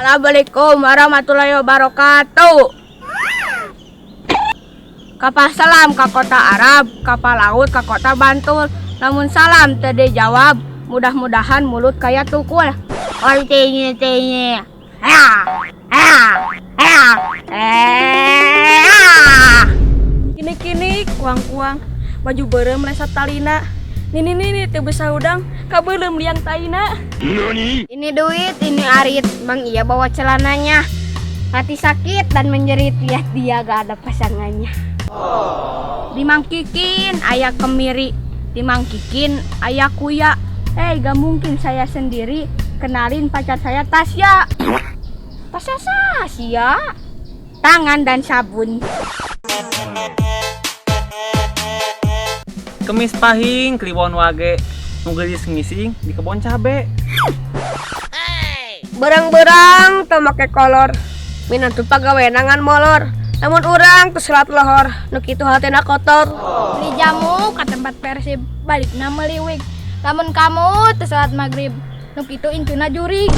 Assalamualaikum warahmatullahi wabarakatuh. Kapal selam ke kota Arab, kapal laut ke kota Bantul. Namun salam tadi jawab, mudah-mudahan mulut kayak tukul. Ortinya. Kini kuang-kuang, baju berem lesat talina. Nini teu bisa udang, kabelem liang taina. Ini duit, ini arit, Mang Iya bawa celananya. Hati sakit dan menjerit, lihat dia gak ada pasangannya. Dimangkikin ayah kemiri, dimangkikin ayah kuya. Gak mungkin saya sendiri. Kenalin pacar saya Tasya. Tasya Sasya. Tangan dan sabun. Kemis pahing kliwon wage nunggelis ngising di kebon cabe. Berang-berang teu make kolor. Minantu pagawenangan molor. Namun orang terselat lohor, nu kitu hatena kotor. Beli jamu ke tempat Persib, balik na meliwig. Namun kamu terselat maghrib, nu kitu incuna juri.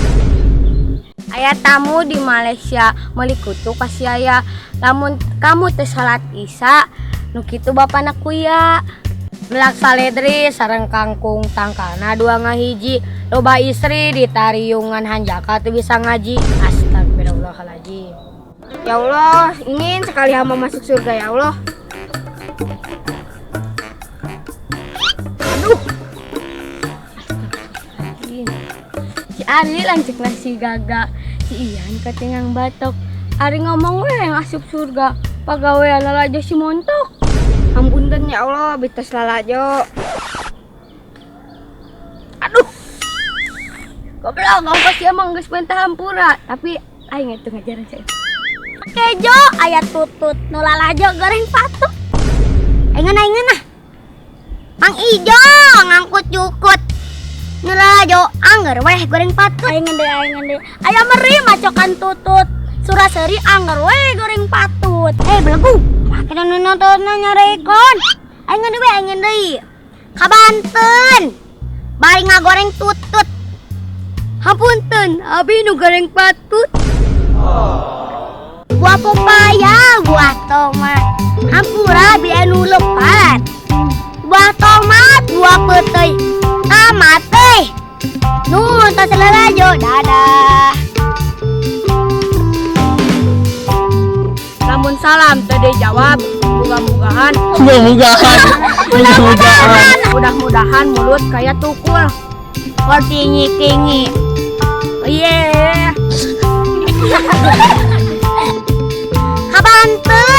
Aya tamu di Malaysia, meuli kutu kasih aya. Namun kamu terselat isya, nu kitu bapana kuya. Melak saledri sareng kangkung tangkana dua ngahiji. Loba istri ditariungan hanjaka teu bisa ngaji. Astagfirullahaladzim. Ya Allah, ingin sekali hamba masuk surga ya Allah. Aduh. Si Ari lanjut nasi gaga, si Ian ketingang batok. Ari ngomong we yang asup surga, pagawean lalajo si montok. Ampunten ya Allah, bitas lalajo. Aduh. Goblok, ongkos dia mah geus pentah hampura, tapi aing itu ngajaran saya. Kejo ayat tutut nulalajo goreng patut. Aingana Mang Ijo ngangkut jukut nulalajo angger weh goreng patut. Aingen deh aya meri macokan tutut suraseri angger weh goreng patut. Belegu makanya nonton nyarekon. Aingen deui ka Banten bari ngagoreng tutut. Hapunten abi nu goreng patut. Buah pepaya, buah tomat, hampura biar nu lepat. Buah tomat, buah petai, tamat teh. Nu tas lalajo, dadah. Lamun salam tadi jawab, mudah-mudahan. Mudah-mudahan mulut kayak tukul. Tingi. Yeah. Banten